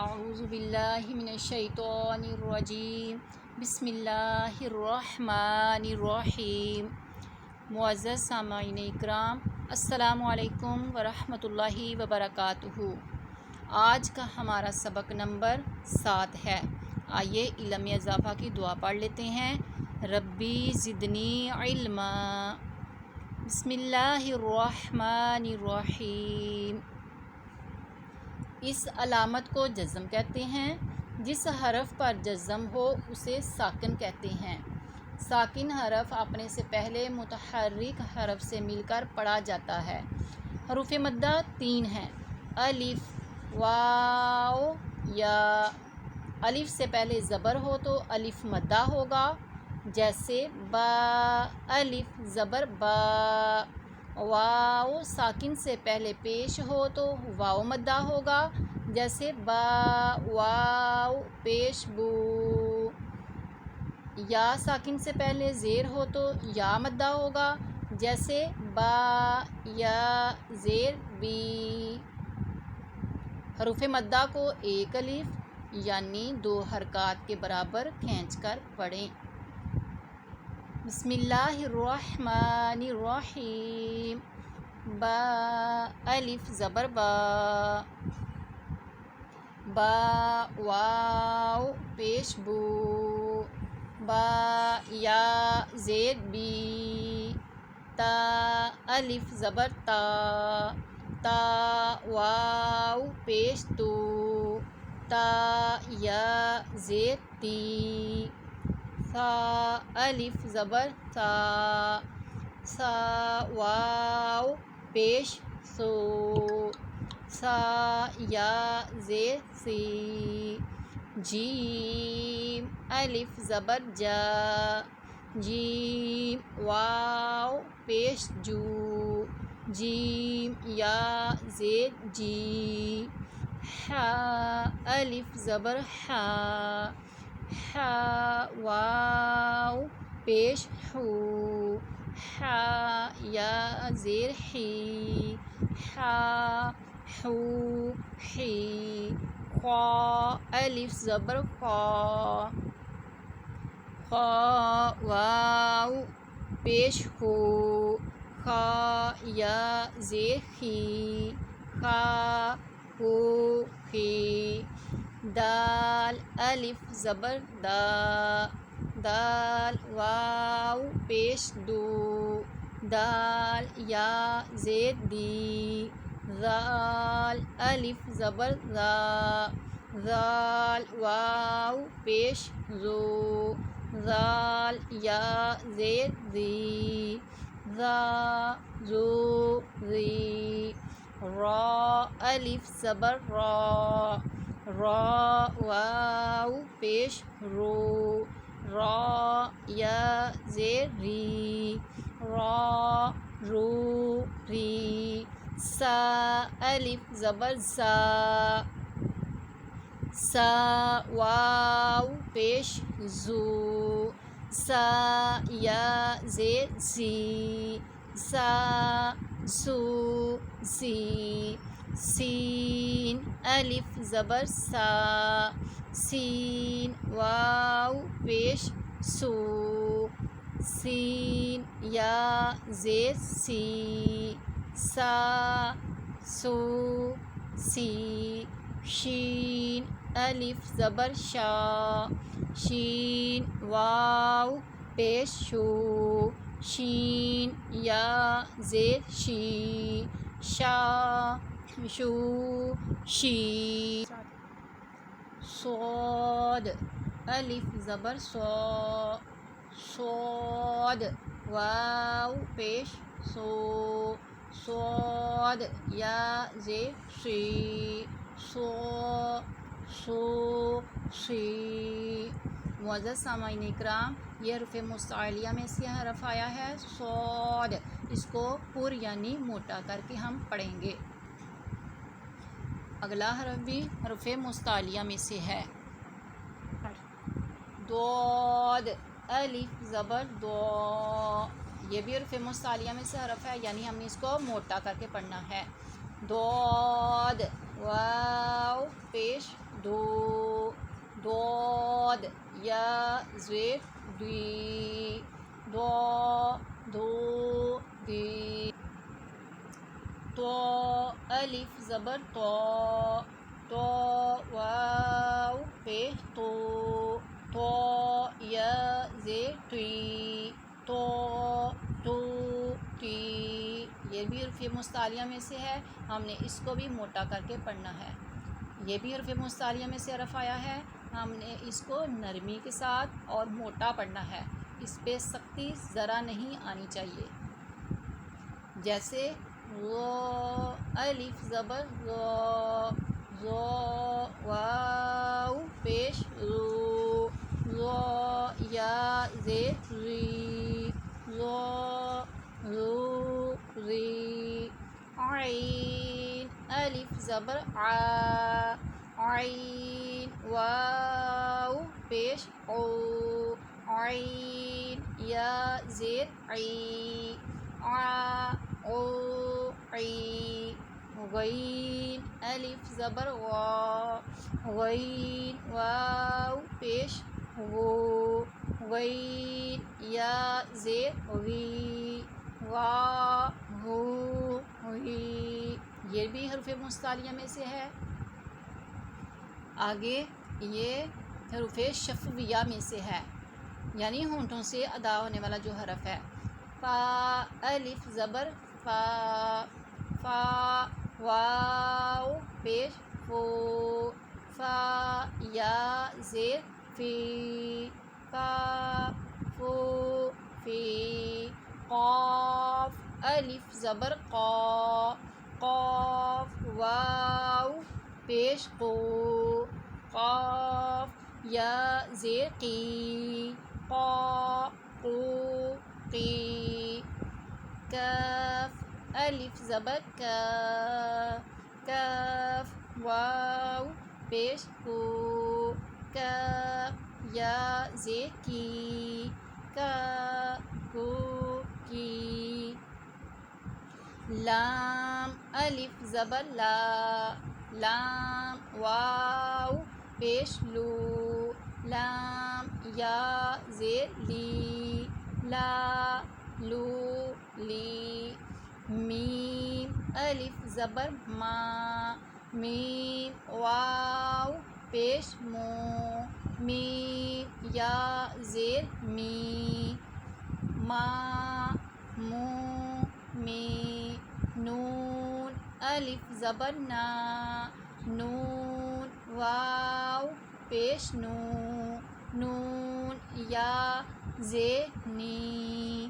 اعوذ باللہ من الشیطان الرجیم بسم اللہ الرحمن الرحیم۔ معزز سامعین اکرام، السلام علیکم ورحمۃ اللہ وبرکاتہ۔ آج کا ہمارا سبق نمبر 7 ہے۔ آئیے علم میں اضافہ کی دعا پڑھ لیتے ہیں۔ ربی زدنی علما۔ بسم اللہ الرحمن الرحیم۔ اس علامت کو جزم کہتے ہیں۔ جس حرف پر جزم ہو اسے ساکن کہتے ہیں۔ ساکن حرف اپنے سے پہلے متحرک حرف سے مل کر پڑھا جاتا ہے۔ حروف مدہ 3 ہیں: الف، واو، یا۔ الف سے پہلے زبر ہو تو الف مدہ ہوگا، جیسے با۔ الف زبر با۔ واو ساکن سے پہلے پیش ہو تو واو مدہ ہوگا، جیسے با واو پیش بو۔ یا ساکن سے پہلے زیر ہو تو یا مدہ ہوگا، جیسے با یا زیر بی۔ حروف مدہ کو ایک الف یعنی 2 حرکات کے برابر کھینچ کر پڑھیں۔ بسم اللہ الرحمن الرحیم۔ با الف زبر با۔ با واو پیش بو۔ با یا زیر بی۔ تا الف زبر تا۔ تا واو پیش تو۔ تا یا زیر تی۔ ثا الف زبر ثا۔ ثا واو پیش سو۔ ثا یا زیر سی۔ جیم الف زبر جا۔ جیم واو پیش جو۔ جیم یا زیر جی۔ حا الف زبر حا۔ حا واو پیش حو۔ حا یا زیر حی۔ حا حو حی۔ خا الف زبر خا۔ خا واو پیش خو۔ خا یا زیر خی۔ خا خو خی۔ دال الف زبر دا۔ دال واو پیش دو۔ دال یا زیر دی۔ ذال الف زبر ذا۔ ذال واو پیش زو۔ ذال یا زیر ذی۔ ذا زو ذی۔ را الف زبر را۔ را واو پیش رو۔ را یا زیر ری۔ را رو ری۔ سا الف زبر سا۔ سا واو پیش زو۔ سا یا زیر سی۔ سا سو سی۔ سین الف زبر سا۔ سین واو پیش سو۔ سین یا زیر سی۔ سا سو سی۔ شین الف زبر شا۔ شین واو پیش شو۔ شین یا زیر شی۔ شا شو شی۔ صاد الف زبر صا۔ صاد واو پیش سو۔ صاد یا زیر سی۔ سو سو سی۔ معزز سامعین اکرام، یہ حروف مستعلیہ میں سے حرف آیا ہے صاد۔ اس کو پر یعنی موٹا کر کے ہم پڑھیں گے۔ اگلا حرف بھی حروف مستعلیہ میں سے ہے۔ ضاد الف زبر ضا۔ یہ بھی حروف مستعلیہ میں سے حرف ہے، یعنی ہم نے اس کو موٹا کر کے پڑھنا ہے۔ ضاد واو پیش دو ضاد یا زیر دی دو دی تو الف زبر تو واو پیش تو یا زیر تی تو تی، یہ بھی حرف مستعلیہ میں سے ہے، ہم نے اس کو بھی موٹا کر کے پڑھنا ہے۔ یہ بھی حرف مستعلیہ میں سے حرف آیا ہے، ہم نے اس کو نرمی کے ساتھ اور موٹا پڑھنا ہے، اس پہ سختی ذرا نہیں آنی چاہیے۔ جیسے الف زبر واو پیش یا زیر ری عین الف زبر عین واو پیش عین یا زیر غین الف زبر غین واو پیش غین یا زیر غی، یہ بھی حرف مستعلیہ میں سے ہے۔ آگے یہ حروف شفویہ میں سے ہے، یعنی ہونٹوں سے ادا ہونے والا جو حرف ہے۔ فا الف زبر فا واو پیش فا یا زیر فی قاف الف زبر قاف واو پیش قاف یا زیر قی کاف الف زبر کاف واو پیش کاف یا زیر کی لام الف زبر لام واو پیش لام یا زیر لی میم الف زبر میم واو پیش میم یا زیر می نون الف زبر نون واو پیش نون یا زیر نی۔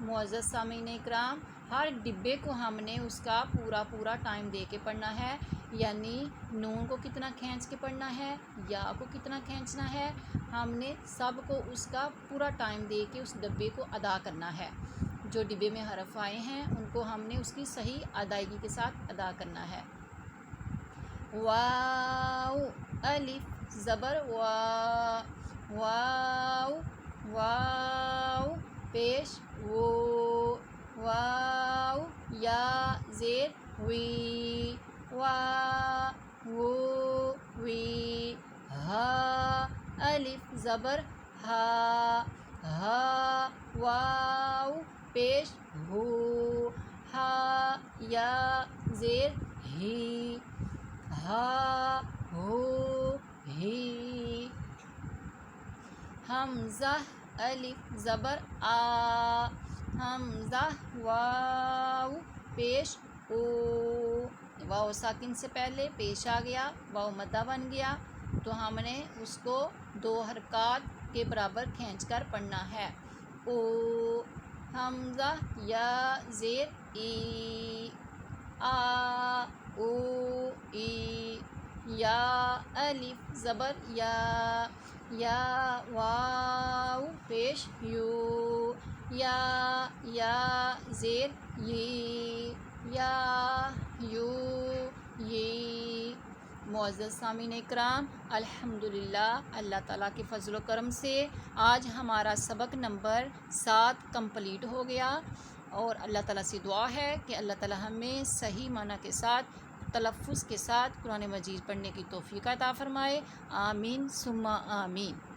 معزز سامعین اکرام، ہر ڈبے کو ہم نے اس کا پورا ٹائم دے کے پڑھنا ہے، یعنی نون کو کتنا کھینچ کے پڑھنا ہے، یا کو کتنا کھینچنا ہے، ہم نے سب کو اس کا پورا ٹائم دے کے اس ڈبے کو ادا کرنا ہے۔ جو ڈبے میں حرف آئے ہیں ان کو ہم نے اس کی صحیح ادائیگی کے ساتھ ادا کرنا ہے۔ واو الف زبر واو پیش واو یا زیر وی ہا الف زبر ہا واو پیش ہا یا زیر ہی حمزہ الف زبر حمزہ واو پیش واو ساکن سے پہلے پیش آ گیا، واو مدہ بن گیا، تو ہم نے اس کو 2 حرکات کے برابر کھینچ کر پڑھنا ہے۔ حمزہ یا زیر ای ای یا الف زبر یا واو پیش یا زیر یی۔ معزز سامعین اکرام، الحمدللہ اللہ تعالیٰ کے فضل و کرم سے آج ہمارا سبق نمبر 7 کمپلیٹ ہو گیا، اور اللہ تعالیٰ سے دعا ہے کہ اللہ تعالیٰ ہمیں صحیح معنی کے ساتھ تلفظ کے ساتھ قرآن مجید پڑھنے کی توفیق عطا فرمائے۔ آمین ثم آمین۔